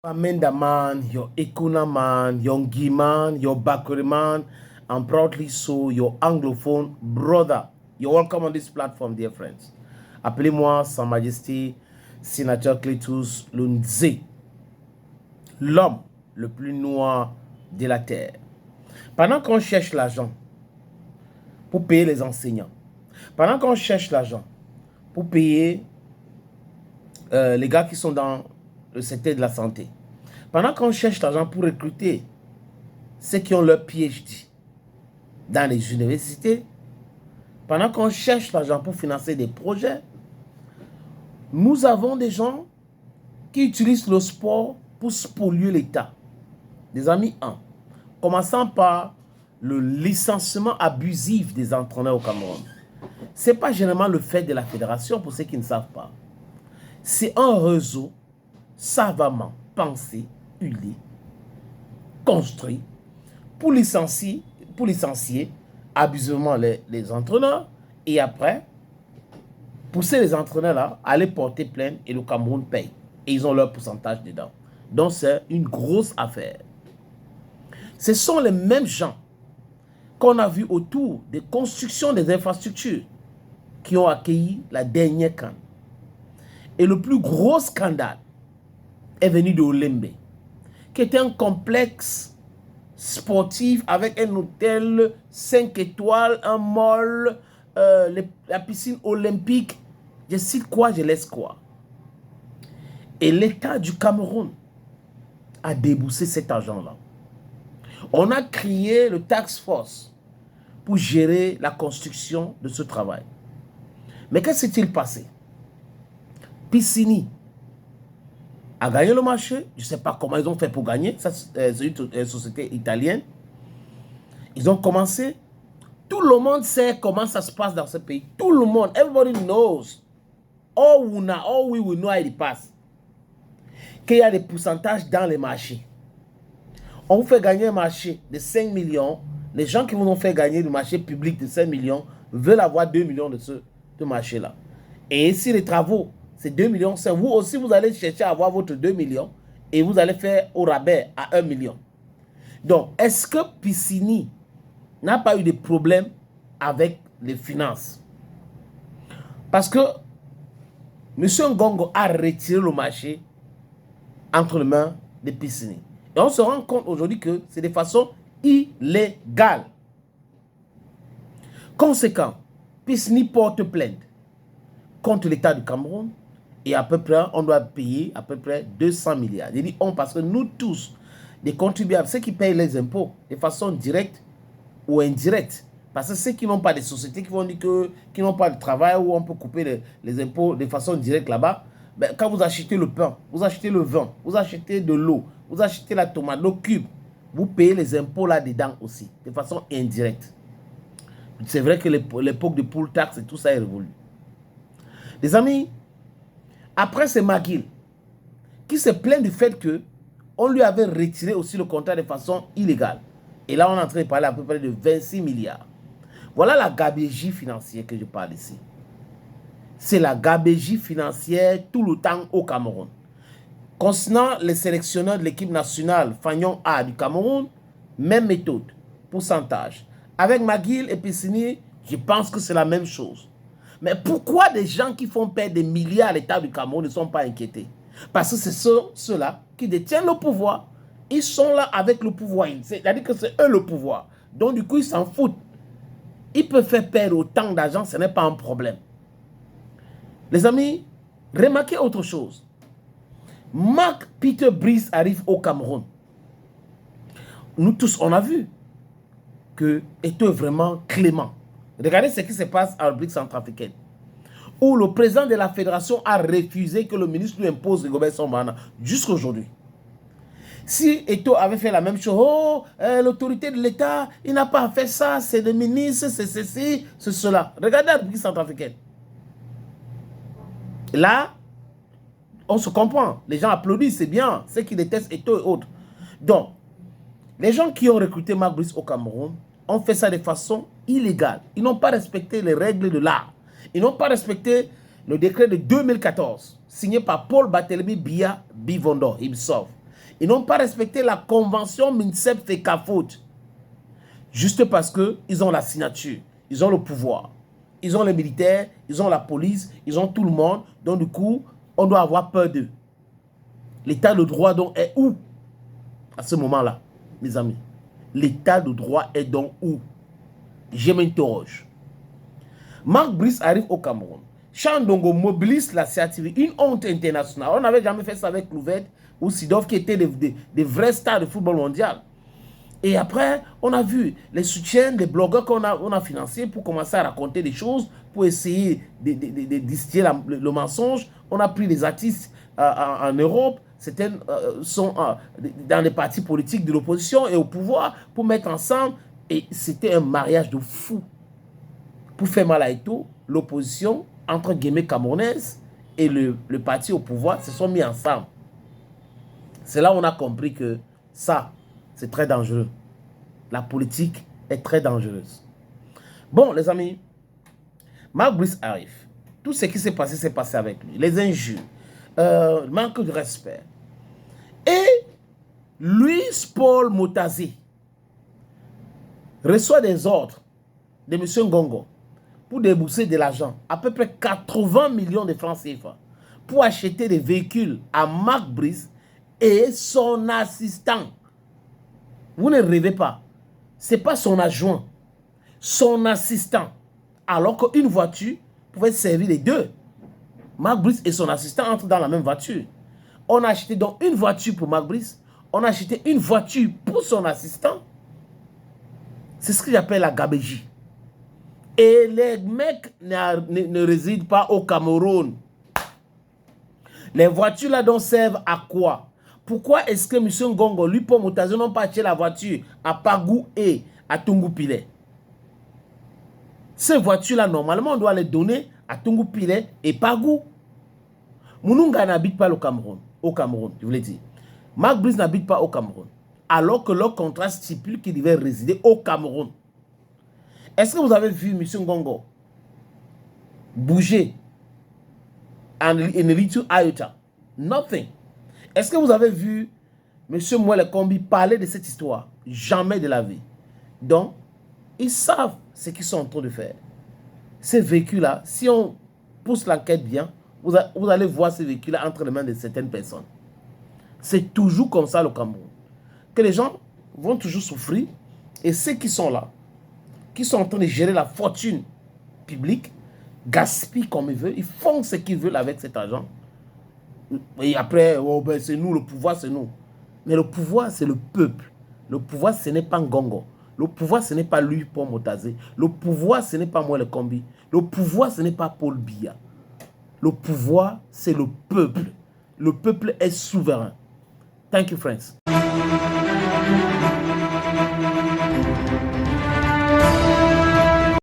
Amenda man, your Ekuna man, your Ngi man, your Bakuri man, and proudly so, your Anglophone brother. You're welcome on this platform, dear friends. Appelez-moi Sa Majesté Sénateur Cletus Lunze, l'homme le plus noir de la terre. Pendant qu'on cherche l'argent pour payer les enseignants, pendant qu'on cherche l'argent pour payer les gars qui sont dans le secteur de la santé, pendant qu'on cherche l'argent pour recruter ceux qui ont leur PhD dans les universités, pendant qu'on cherche l'argent pour financer des projets, nous avons des gens qui utilisent le sport pour spolier l'État. Des amis, commençant par le licenciement abusif des entraîneurs au Cameroun. Ce n'est pas généralement le fait de la fédération, pour ceux qui ne savent pas. C'est un réseau savamment pensé, huilé, construit pour licencier abusivement les entraîneurs et après pousser les entraîneurs-là à aller porter plainte et le Cameroun paye. Et ils ont leur pourcentage dedans. Donc c'est une grosse affaire. Ce sont les mêmes gens qu'on a vus autour des constructions des infrastructures qui ont accueilli la dernière CAN. Et le plus gros scandale est venu de Olembe, qui était un complexe sportif avec un hôtel 5 étoiles, un mall, la piscine olympique. Je cite quoi, je laisse quoi. Et l'État du Cameroun a déboursé cet argent-là. On a créé le Task Force pour gérer la construction de ce travail. Mais qu'est-ce qui s'est passé? Piscini a gagné le marché. Je ne sais pas comment ils ont fait pour gagner. C'est une société italienne. Ils ont commencé. Tout le monde sait comment ça se passe dans ce pays. Tout le monde. Everybody knows. All we will know how it passe. Qu'il y a des pourcentages dans les marchés. On vous fait gagner un marché de 5 millions. Les gens qui vous ont fait gagner le marché public de 5 millions veulent avoir 2 millions de ce marché-là. Et si les travaux, c'est 2 millions, c'est vous aussi, vous allez chercher à avoir votre 2 millions et vous allez faire au rabais à 1 million. Donc, est-ce que Piscini n'a pas eu de problème avec les finances? Parce que M. Ngongo a retiré le marché entre les mains de Piscini. Et on se rend compte aujourd'hui que c'est de façon illégale. Conséquent, Piscini porte plainte contre l'État du Cameroun et à peu près, on doit payer à peu près 200 milliards. Je dis on parce que nous tous, les contribuables, ceux qui payent les impôts de façon directe ou indirecte, parce que ceux qui n'ont pas de sociétés qui vont dire qu'ils n'ont pas de travail où on peut couper les impôts de façon directe là-bas, ben, quand vous achetez le pain, vous achetez le vin, vous achetez de l'eau, vous achetez la tomate, le cube, vous payez les impôts là-dedans aussi, de façon indirecte. C'est vrai que l'époque de pool tax et tout ça est révolu. Les amis, après c'est McGill qui se plaint du fait qu'on lui avait retiré aussi le contrat de façon illégale. Et là, on est en train de parler à peu près de 26 milliards. Voilà la gabegie financière que je parle ici. C'est la gabegie financière tout le temps au Cameroun. Concernant les sélectionneurs de l'équipe nationale Fagnon A du Cameroun, même méthode, pourcentage. Avec McGill et Piscini, je pense que c'est la même chose. Mais pourquoi des gens qui font perdre des milliards à l'État du Cameroun ne sont pas inquiétés? Parce que c'est ceux-là qui détiennent le pouvoir. Ils sont là avec le pouvoir. C'est-à-dire que c'est eux le pouvoir. Donc du coup, ils s'en foutent. Ils peuvent faire perdre autant d'argent, ce n'est pas un problème. Les amis, remarquez autre chose. Marc Peter Brice arrive au Cameroun. Nous tous, on a vu que était vraiment clément. Regardez ce qui se passe en République centrafricaine, où le président de la fédération a refusé que le ministre lui impose le gouvernement Sombana jusqu'à aujourd'hui. Si Eto'o avait fait la même chose, l'autorité de l'État, il n'a pas fait ça, c'est le ministre, c'est ceci, c'est cela. Regardez la République centrafricaine. Là, on se comprend. Les gens applaudissent, c'est bien. Ceux qui détestent Eto'o et autres. Donc, les gens qui ont recruté Marc Brice au Cameroun ont fait ça de façon illégale. Ils n'ont pas respecté les règles de l'art. Ils n'ont pas respecté le décret de 2014, signé par Paul Barthélemy Biya Bivondo, Ibsov. Ils n'ont pas respecté la convention Mincep-Fecafoot. Juste parce qu'ils ont la signature, ils ont le pouvoir. Ils ont les militaires, ils ont la police, ils ont tout le monde. Donc du coup, on doit avoir peur d'eux. L'état de droit donc est où? À ce moment-là, mes amis. L'état de droit est donc où? Je m'interroge. Marc Brice arrive au Cameroun. Chandongo mobilise la CATV, une honte internationale. On n'avait jamais fait ça avec Louvet ou Sidov qui étaient des vrais stars de football mondial. Et après, on a vu les soutiens des blogueurs qu'on a financés pour commencer à raconter des choses, pour essayer de distiller le mensonge. On a pris des artistes en Europe, certains sont dans les partis politiques de l'opposition et au pouvoir, pour mettre ensemble. Et c'était un mariage de fou. Pour faire mal à Eto'o, l'opposition, entre guillemets camerounaise, et le parti au pouvoir se sont mis ensemble. C'est là où on a compris que ça, c'est très dangereux. La politique est très dangereuse. Bon, les amis, Marc Brice arrive. Tout ce qui s'est passé avec lui. Les injures, manque de respect. Et Louis Paul Motazé reçoit des ordres de M. Ngongo pour débourser de l'argent, à peu près 80 millions de francs CFA, pour acheter des véhicules à Marc Brice et son assistant. Vous ne rêvez pas. Ce n'est pas son adjoint, son assistant. Alors qu'une voiture pouvait servir les deux. Marc Brice et son assistant entrent dans la même voiture. On a acheté donc une voiture pour Marc Brice, on a acheté une voiture pour son assistant. C'est ce que j'appelle la gabégie. Et les mecs ne résident pas au Cameroun. Les voitures là donc servent à quoi? Pourquoi est-ce que M. Ngongo, lui, pour Motazé, n'ont pas acheté la voiture à Pagou et à Tungu-Pile? Ces voitures-là, normalement, on doit les donner à Tungu-Pile et Pagou. Moununga n'habite pas au Cameroun, je vous l'ai dit. Marc Brice n'habite pas au Cameroun, alors que leur contrat stipule qu'il devait résider au Cameroun. Est-ce que vous avez vu M. Ngongo bouger en little iota? Nothing. Est-ce que vous avez vu M. Mouele Kombi parler de cette histoire? Jamais de la vie. Donc, ils savent ce qu'ils sont en train de faire. Ces véhicules-là, si on pousse l'enquête bien, vous allez voir ces véhicules-là entre les mains de certaines personnes. C'est toujours comme ça le Cameroun. Que les gens vont toujours souffrir. Et ceux qui sont là, qui sont en train de gérer la fortune publique, gaspillent comme ils veulent, ils font ce qu'ils veulent avec cet argent. Et après, oh ben c'est nous, le pouvoir c'est nous. Mais le pouvoir c'est le peuple. Le pouvoir ce n'est pas Ngongo. Le pouvoir ce n'est pas lui pour Motazé. Le pouvoir ce n'est pas moi le Kombi. Le pouvoir ce n'est pas Paul Biya. Le pouvoir c'est le peuple. Le peuple est souverain. Thank you friends.